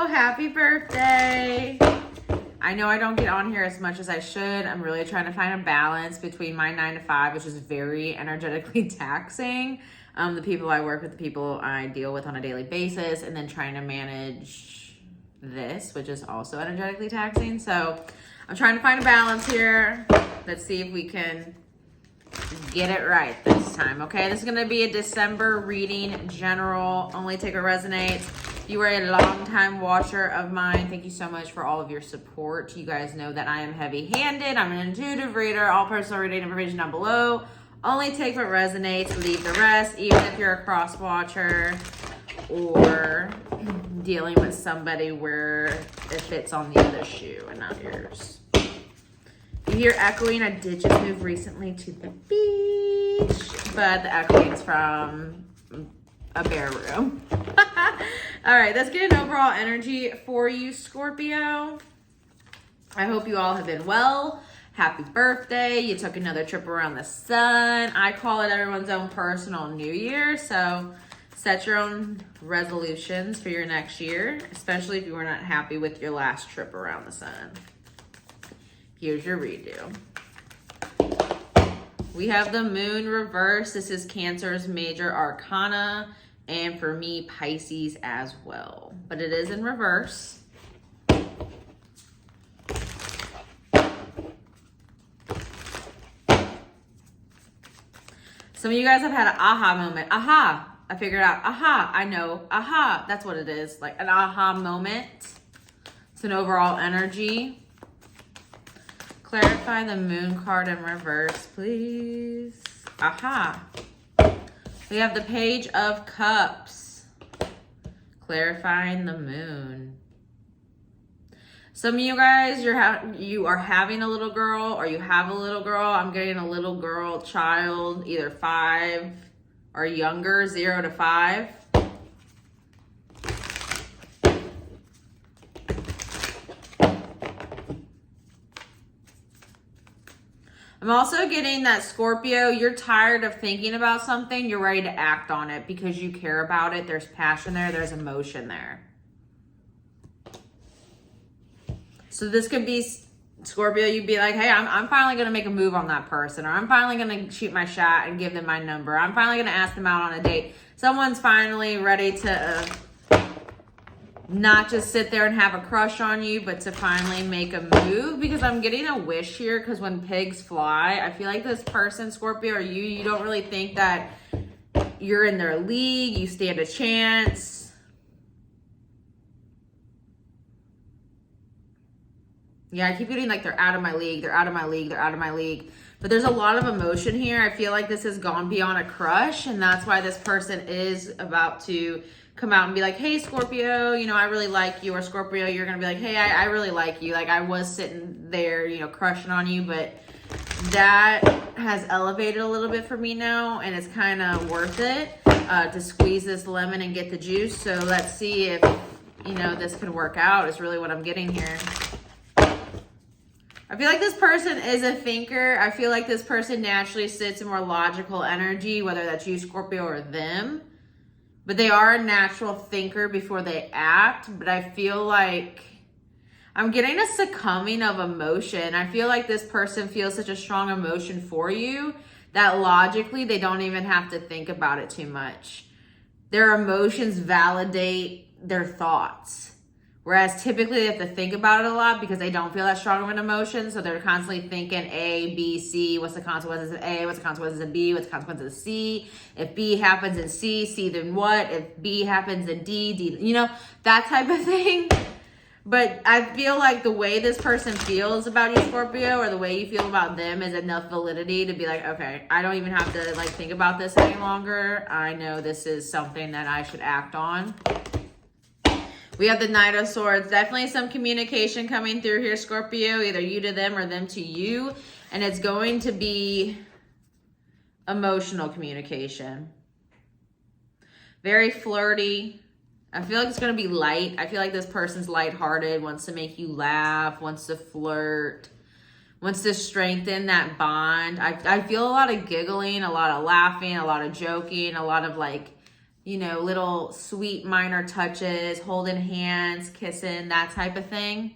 happy birthday. I know I don't get on here as much as I should. I'm really trying to find a balance between my 9 to 5, which is very energetically taxing. The people I work with, the people I deal with on a daily basis, and then trying to manage this, which is also energetically taxing. So I'm trying to find a balance here. Let's see if we can get it right this time, okay? This is going to be a December reading, general, only take what resonates. If you are a long-time watcher of mine, thank you so much for all of your support. You guys know that I am heavy-handed. I'm an intuitive reader. All personal reading information down below. Only take what resonates, leave the rest, even if you're a cross-watcher or dealing with somebody where it fits on the other shoe and not yours. You hear echoing. I did just move recently to the beach, but the echoing's from a bear room. All right, let's get an overall energy for you, Scorpio. I hope you all have been well. Happy birthday. You took another trip around the sun. I call it everyone's own personal New Year, so set your own resolutions for your next year, especially if you were not happy with your last trip around the sun. Here's your redo. We have the moon reverse. This is Cancer's major arcana, and for me, Pisces as well. But it is in reverse. Some of you guys have had an aha moment. Aha, I figured out. Aha, I know. Aha, that's what it is. Like an aha moment. It's an overall energy. Clarify the moon card in reverse, please. Aha. We have the Page of Cups. Clarifying the moon. Some of you guys, you are having a little girl, or you have a little girl. I'm getting a little girl, child, either 5 or younger, 0 to 5. I'm also getting that, Scorpio, you're tired of thinking about something. You're ready to act on it because you care about it. There's passion there. There's emotion there. So this could be, Scorpio, you'd be like, hey, I'm finally going to make a move on that person. Or I'm finally going to shoot my shot and give them my number. I'm finally going to ask them out on a date. Someone's finally ready to not just sit there and have a crush on you, but to finally make a move, because I'm getting a wish here. Because when pigs fly, I feel like this person, Scorpio, or you don't really think that you're in their league, you stand a chance. Yeah, I keep getting like they're out of my league, they're out of my league, they're out of my league. But there's a lot of emotion here. I feel like this has gone beyond a crush, and that's why this person is about to come out and be like, hey, Scorpio, you know, I really like you. Or Scorpio, you're going to be like, hey, I really like you. Like, I was sitting there, you know, crushing on you, but that has elevated a little bit for me now, and it's kind of worth it to squeeze this lemon and get the juice. So let's see if, you know, this could work out is really what I'm getting here. I feel like this person is a thinker. I feel like this person naturally sits in more logical energy, whether that's you, Scorpio, or them. But they are a natural thinker before they act. But I feel like I'm getting a succumbing of emotion. I feel like this person feels such a strong emotion for you that logically they don't even have to think about it too much. Their emotions validate their thoughts. Whereas typically they have to think about it a lot because they don't feel that strong of an emotion. So they're constantly thinking A, B, C. What's the consequences of A? What's the consequences of B? What's the consequences of C? If B happens in C, C then what? If B happens in D, D, you know, that type of thing. But I feel like the way this person feels about you, Scorpio, or the way you feel about them is enough validity to be like, okay, I don't even have to like think about this any longer. I know this is something that I should act on. We have the Knight of Swords. Definitely some communication coming through here, Scorpio. Either you to them or them to you. And it's going to be emotional communication. Very flirty. I feel like it's going to be light. I feel like this person's lighthearted, wants to make you laugh, wants to flirt, wants to strengthen that bond. I feel a lot of giggling, a lot of laughing, a lot of joking, a lot of like you know, little sweet minor touches, holding hands, kissing, that type of thing.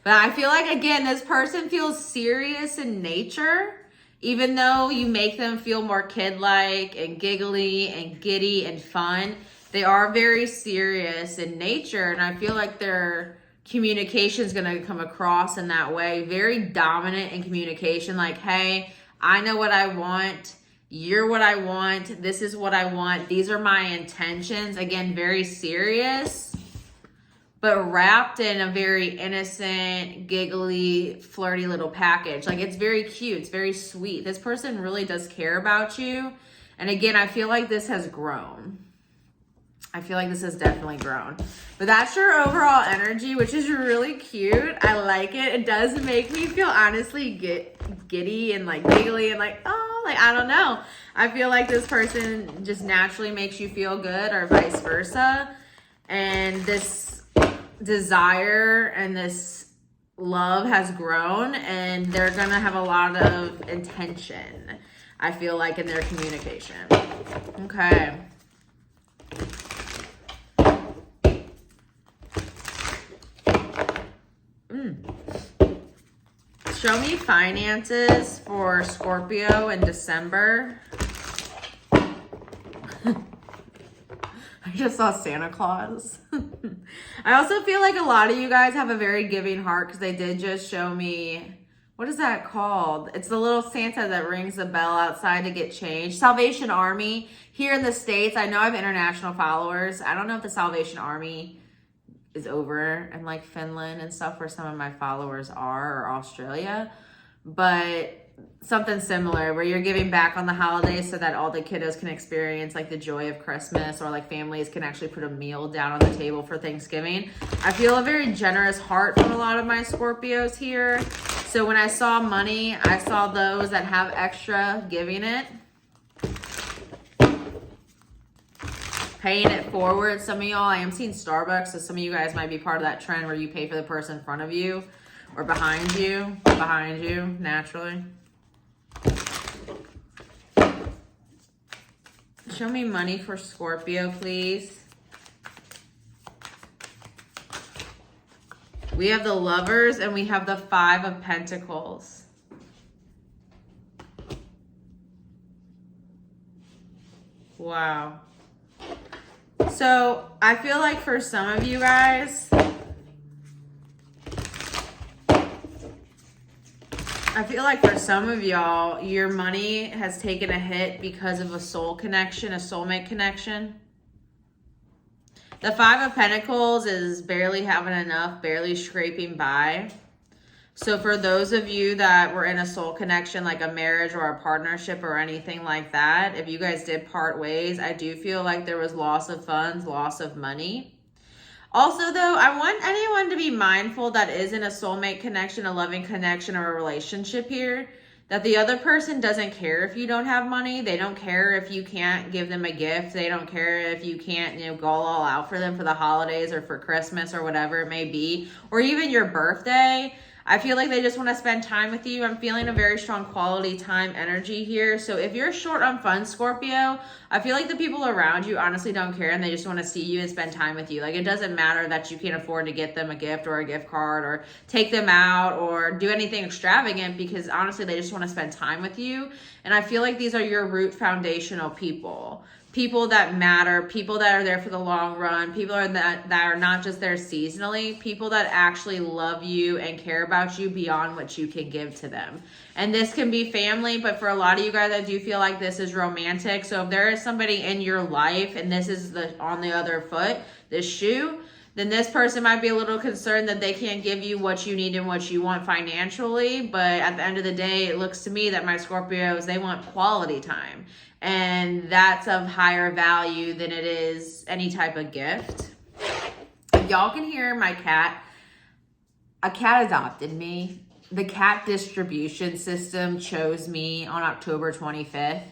But I feel like, again, this person feels serious in nature, even though you make them feel more kid-like and giggly and giddy and fun. They are very serious in nature, and I feel like their communication is going to come across in that way. Very dominant in communication, like, hey, I know what I want. You're what I want. This is what I want. These are my intentions. Again, very serious, but wrapped in a very innocent, giggly, flirty little package. Like, it's very cute. It's very sweet. This person really does care about you. And again, I feel like this has grown. I feel like this has definitely grown. But that's your overall energy, which is really cute. I like it. It does make me feel honestly giddy and like giggly and like, oh, like, I don't know. I feel like this person just naturally makes you feel good, or vice versa. And this desire and this love has grown, and they're gonna have a lot of intention, I feel like, in their communication. Okay. Show me finances for Scorpio in December. I just saw Santa Claus. I also feel like a lot of you guys have a very giving heart, because they did just show me, what is that called? It's the little Santa that rings the bell outside to get change. Salvation Army here in the States. I know I have international followers. I don't know if the Salvation Army is over in like Finland and stuff, where some of my followers are, or Australia, but something similar where you're giving back on the holidays so that all the kiddos can experience like the joy of Christmas, or like families can actually put a meal down on the table for Thanksgiving. I feel a very generous heart from a lot of my Scorpios here. So when I saw money, I saw those that have extra giving it, paying it forward. Some of y'all, I am seeing Starbucks, so some of you guys might be part of that trend where you pay for the person in front of you or behind you, naturally. Show me money for Scorpio, please. We have the Lovers and we have the Five of Pentacles. Wow. So I feel like for some of you guys, y'all, your money has taken a hit because of a soul connection, a soulmate connection. The Five of Pentacles is barely having enough, barely scraping by. So for those of you that were in a soul connection, like a marriage or a partnership or anything like that, if you guys did part ways, I do feel like there was loss of funds, loss of money. Also, though, I want anyone to be mindful that is in a soulmate connection, a loving connection, or a relationship here, that the other person doesn't care if you don't have money. They don't care if you can't give them a gift. They don't care if you can't, go all out for them for the holidays or for Christmas or whatever it may be, or even your birthday. I feel like they just want to spend time with you. I'm feeling a very strong quality time energy here. So if you're short on funds, Scorpio, I feel like the people around you honestly don't care, and they just want to see you and spend time with you. Like, it doesn't matter that you can't afford to get them a gift or a gift card or take them out or do anything extravagant, because honestly, they just want to spend time with you. And I feel like these are your root foundational people. People that matter, people that are there for the long run, people that are not just there seasonally, people that actually love you and care about you beyond what you can give to them. And this can be family, but for a lot of you guys, I do feel like this is romantic. So if there is somebody in your life and this is on the other foot, this shoe, then this person might be a little concerned that they can't give you what you need and what you want financially. But at the end of the day, it looks to me that my Scorpios, they want quality time. And that's of higher value than it is any type of gift. Y'all can hear my cat. A cat adopted me. The cat distribution system chose me on October 25th.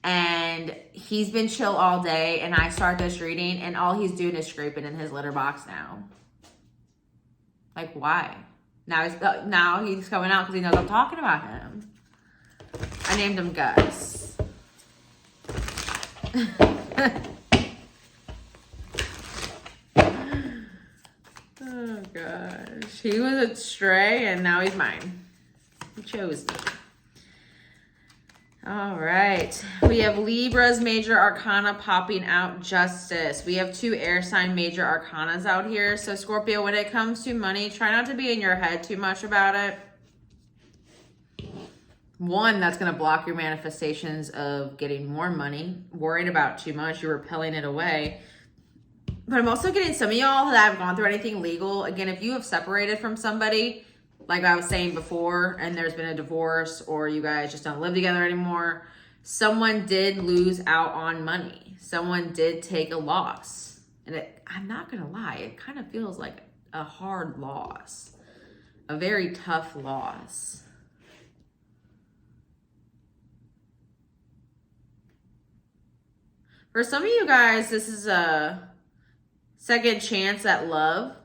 And he's been chill all day. And I start this reading and all he's doing is scraping in his litter box now. Like, why? Now he's coming out because he knows I'm talking about him. I named him Gus. Oh gosh. He was a stray and now he's mine. He chose me. All right. We have Libra's major arcana popping out, Justice. We have 2 air sign major arcanas out here. So Scorpio, when it comes to money, try not to be in your head too much about it. One, that's going to block your manifestations of getting more money. Worried about too much, you're repelling it away. But I'm also getting some of y'all that have gone through anything legal. Again, if you have separated from somebody, like I was saying before, and there's been a divorce or you guys just don't live together anymore, someone did lose out on money. Someone did take a loss. And I'm not going to lie, it kind of feels like a hard loss, a very tough loss. For some of you guys, this is a second chance at love.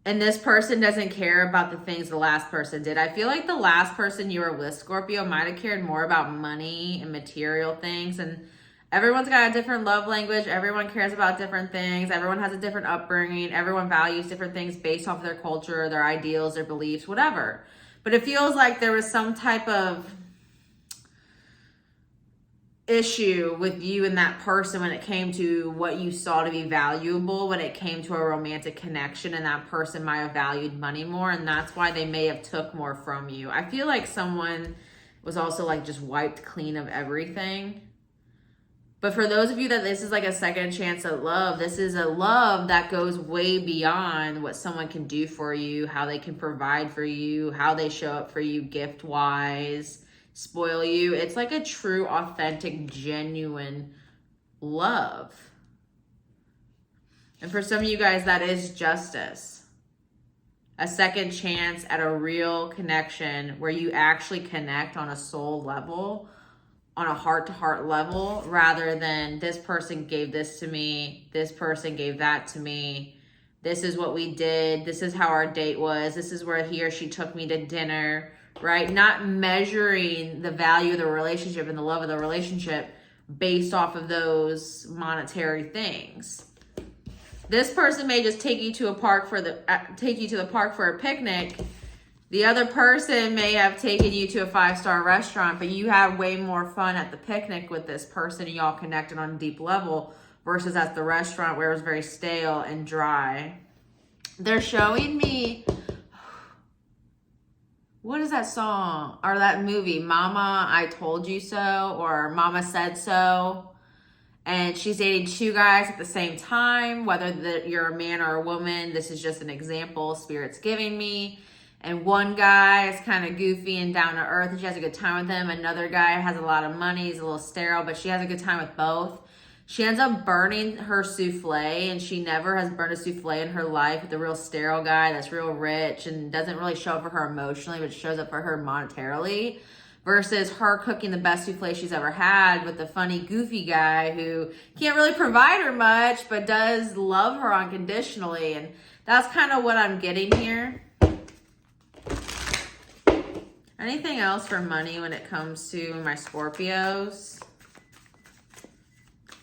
And this person doesn't care about the things the last person did. I feel like the last person you were with, Scorpio, might have cared more about money and material things. And everyone's got a different love language. Everyone cares about different things. Everyone has a different upbringing. Everyone values different things based off of their culture, their ideals, their beliefs, whatever. But it feels like there was some type of issue with you and that person when it came to what you saw to be valuable, when it came to a romantic connection, and that person might have valued money more, and that's why they may have took more from you. I feel like someone was also like just wiped clean of everything. But for those of you that this is like a second chance at love, this is a love that goes way beyond what someone can do for you, how they can provide for you, how they show up for you gift wise, spoil you. It's like a true, authentic, genuine love. And for some of you guys, that is justice. A second chance at a real connection where you actually connect on a soul level, on a heart-to-heart level, rather than this person gave this to me, this person gave that to me, this is what we did, this is how our date was, this is where he or she took me to dinner, right? Not measuring the value of the relationship and the love of the relationship based off of those monetary things. This person may just take you to the park for a picnic. The other person may have taken you to a 5-star restaurant, but you had way more fun at the picnic with this person and y'all connected on a deep level versus at the restaurant where it was very stale and dry. They're showing me, what is that song or that movie? Mama, I Told You So, or Mama Said So. And she's dating 2 guys at the same time, whether you're a man or a woman. This is just an example Spirit's giving me. And one guy is kind of goofy and down to earth, and she has a good time with him. Another guy has a lot of money, he's a little sterile, but she has a good time with both. She ends up burning her souffle, and she never has burned a souffle in her life with a real sterile guy that's real rich and doesn't really show up for her emotionally, but shows up for her monetarily. Versus her cooking the best souffle she's ever had with the funny, goofy guy who can't really provide her much, but does love her unconditionally. And that's kind of what I'm getting here. Anything else for money when it comes to my Scorpios?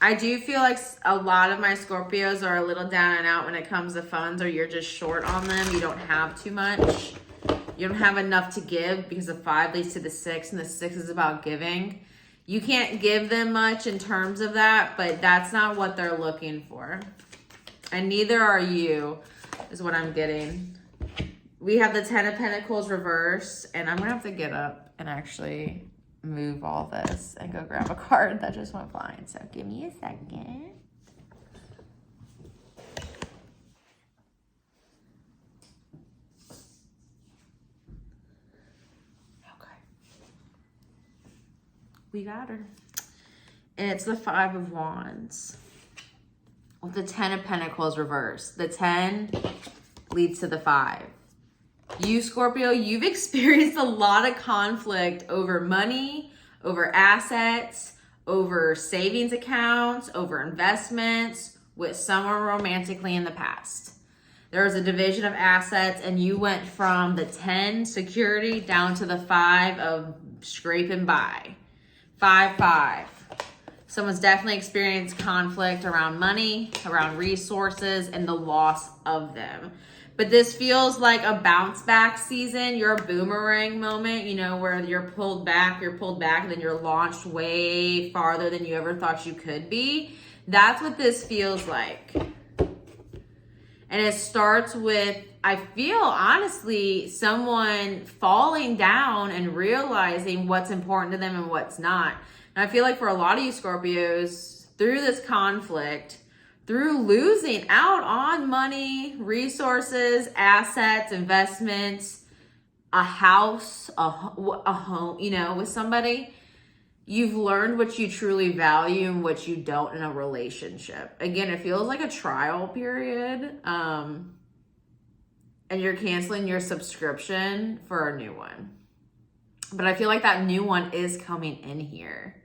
I do feel like a lot of my Scorpios are a little down and out when it comes to funds, or you're just short on them. You don't have too much. You don't have enough to give because the 5 leads to the 6, and the 6 is about giving. You can't give them much in terms of that, but that's not what they're looking for. And neither are you, is what I'm getting. We have the 10 of Pentacles reverse, and I'm going to have to get up and actually move all this and go grab a card that just went flying. So give me a second. We got her. And it's the 5 of Wands with the 10 of Pentacles reverse. The 10 leads to the 5. You, Scorpio, you've experienced a lot of conflict over money, over assets, over savings accounts, over investments with someone romantically in the past. There was a division of assets, and you went from the 10 security down to the 5 of scraping by. 5-5. Someone's definitely experienced conflict around money, around resources, and the loss of them. But this feels like a bounce back season. You're a boomerang moment, you know, where you're pulled back, and then you're launched way farther than you ever thought you could be. That's what this feels like. And it starts with, I feel honestly, someone falling down and realizing what's important to them and what's not. And I feel like for a lot of you Scorpios, through this conflict, through losing out on money, resources, assets, investments, a house, a home, you know, with somebody, you've learned what you truly value and what you don't in a relationship. Again, it feels like a trial period. And you're canceling your subscription for a new one. But I feel like that new one is coming in here.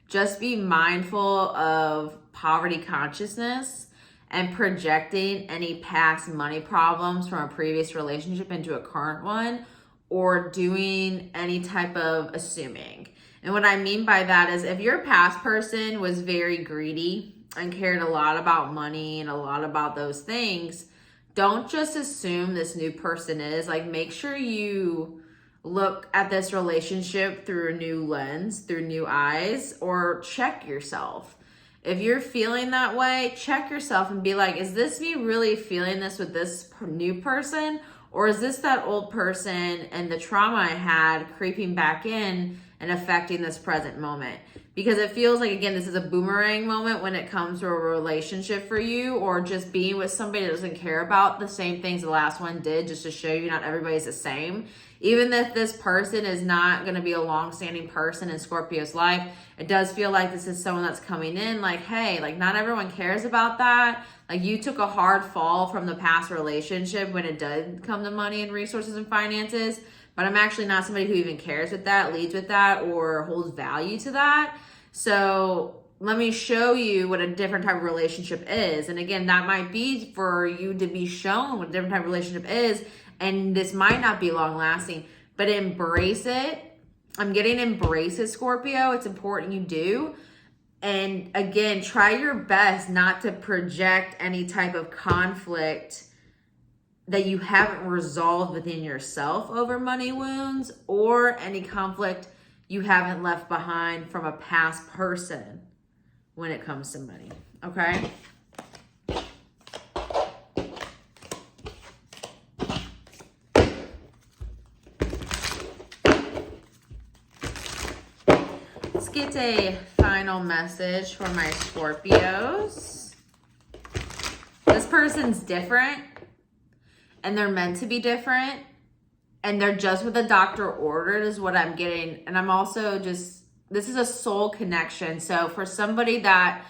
Just be mindful of poverty consciousness and projecting any past money problems from a previous relationship into a current one, or doing any type of assuming. And what I mean by that is, if your past person was very greedy and cared a lot about money and a lot about those things, don't just assume this new person is. Like, make sure you look at this relationship through a new lens, through new eyes, or check yourself. If you're feeling that way, check yourself and be like, is this me really feeling this with this new person? Or is this that old person and the trauma I had creeping back in and affecting this present moment? Because it feels like, again, this is a boomerang moment when it comes to a relationship for you, or just being with somebody that doesn't care about the same things the last one did, just to show you not everybody's the same. Even if this person is not going to be a long-standing person in Scorpio's life, it does feel like this is someone that's coming in like, hey, like, not everyone cares about that. Like, you took a hard fall from the past relationship when it did come to money and resources and finances. But I'm actually not somebody who even cares with that, leads with that, or holds value to that. So let me show you what a different type of relationship is. And again, that might be for you to be shown what a different type of relationship is. And this might not be long lasting, but embrace it. I'm getting embrace it, Scorpio. It's important you do. And again, try your best not to project any type of conflict that you haven't resolved within yourself over money wounds, or any conflict you haven't left behind from a past person when it comes to money, okay? Let's get a final message for my Scorpios. This person's different, and they're meant to be different, and they're just what the doctor ordered is what I'm getting. And I'm also just, this is a soul connection. So for somebody that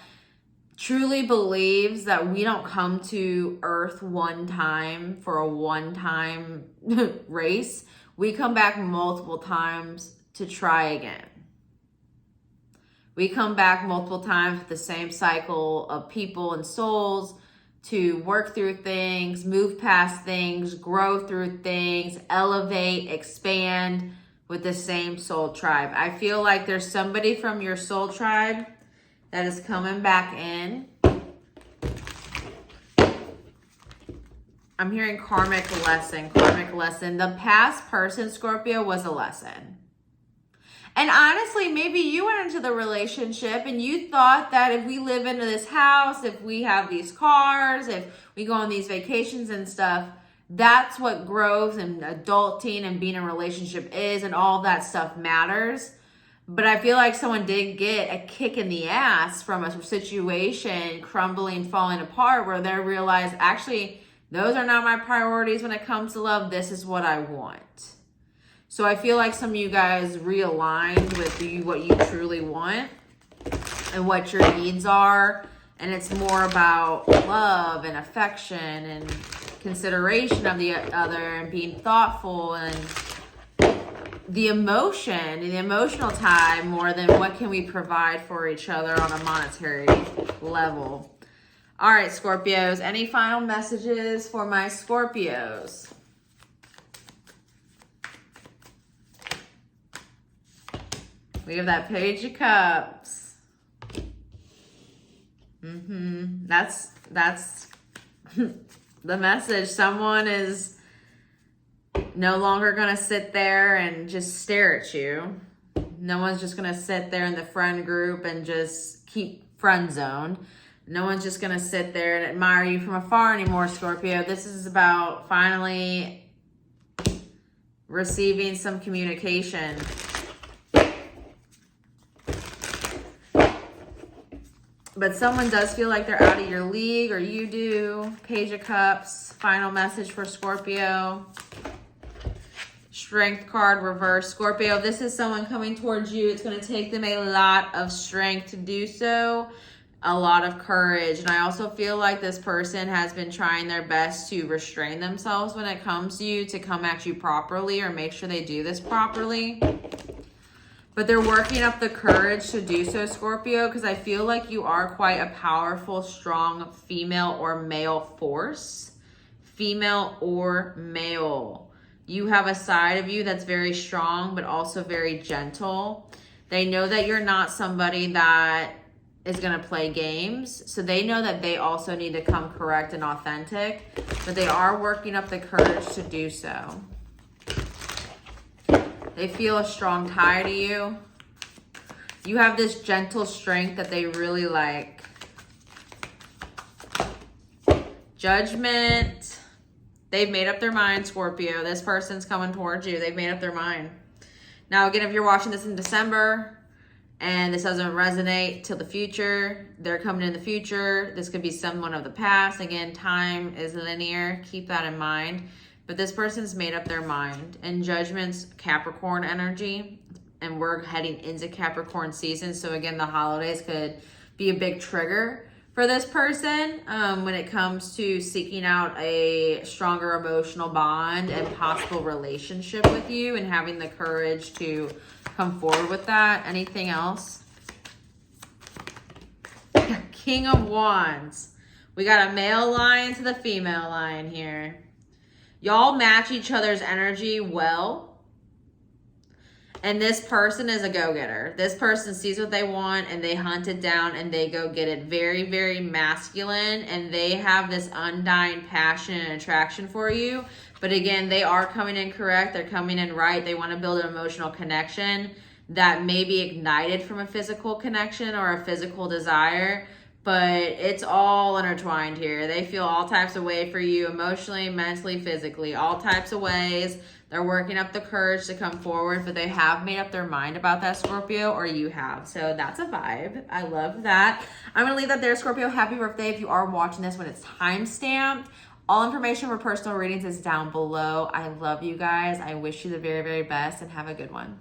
truly believes that we don't come to Earth one time for a one-time race, we come back multiple times to try again. We come back multiple times with the same cycle of people and souls to work through things, move past things, grow through things, elevate, expand with the same soul tribe. I feel like there's somebody from your soul tribe that is coming back in. I'm hearing karmic lesson. The past person, Scorpio, was a lesson. And honestly, maybe you went into the relationship and you thought that if we live into this house, if we have these cars, if we go on these vacations and stuff, that's what growth and adulting and being in a relationship is, and all that stuff matters. But I feel like someone did get a kick in the ass from a situation crumbling, falling apart, where they realized, actually, those are not my priorities when it comes to love. This is what I want. So I feel like some of you guys realigned with what you truly want and what your needs are. And it's more about love and affection and consideration of the other, and being thoughtful, and the emotional tie, more than what can we provide for each other on a monetary level. All right, Scorpios, any final messages for my Scorpios? We have that Page of Cups. That's the message. Someone is no longer going to sit there and just stare at you. No one's just going to sit there in the friend group and just keep friend zoned. No one's just going to sit there and admire you from afar anymore, Scorpio. This is about finally receiving some communication. But someone does feel like they're out of your league, or you do. Page of Cups, final message for Scorpio. Strength card, reverse. Scorpio, this is someone coming towards you. It's going to take them a lot of strength to do so, a lot of courage. And I also feel like this person has been trying their best to restrain themselves when it comes to you, to come at you properly or make sure they do this properly. But they're working up the courage to do so, Scorpio, because I feel like you are quite a powerful, strong female or male force. Female or male. You have a side of you that's very strong, but also very gentle. They know that you're not somebody that is going to play games. So they know that they also need to come correct and authentic, but they are working up the courage to do so. They feel a strong tie to you. You have this gentle strength that they really like. Judgment. They've made up their mind, Scorpio. This person's coming towards you. They've made up their mind. Now, again, if you're watching this in December and this doesn't resonate till the future, they're coming in the future. This could be someone of the past. Again, time is linear. Keep that in mind. But this person's made up their mind. And Judgment's Capricorn energy. And we're heading into Capricorn season. So again, the holidays could be a big trigger for this person when it comes to seeking out a stronger emotional bond and possible relationship with you, and having the courage to come forward with that. Anything else? King of Wands. We got a male line to the female line here. Y'all match each other's energy well. And this person is a go-getter. This person sees what they want and they hunt it down and they go get it. Very, very masculine. And they have this undying passion and attraction for you. But again, they are coming in correct. They're coming in right. They want to build an emotional connection that may be ignited from a physical connection or a physical desire. But it's all intertwined here. They feel all types of ways for you, emotionally, mentally, physically, all types of ways. They're working up the courage to come forward, but they have made up their mind about that, Scorpio, or you have. So that's a vibe. I love that. I'm going to leave that there, Scorpio. Happy birthday if you are watching this when it's time-stamped. All information for personal readings is down below. I love you guys. I wish you the very, very best, and have a good one.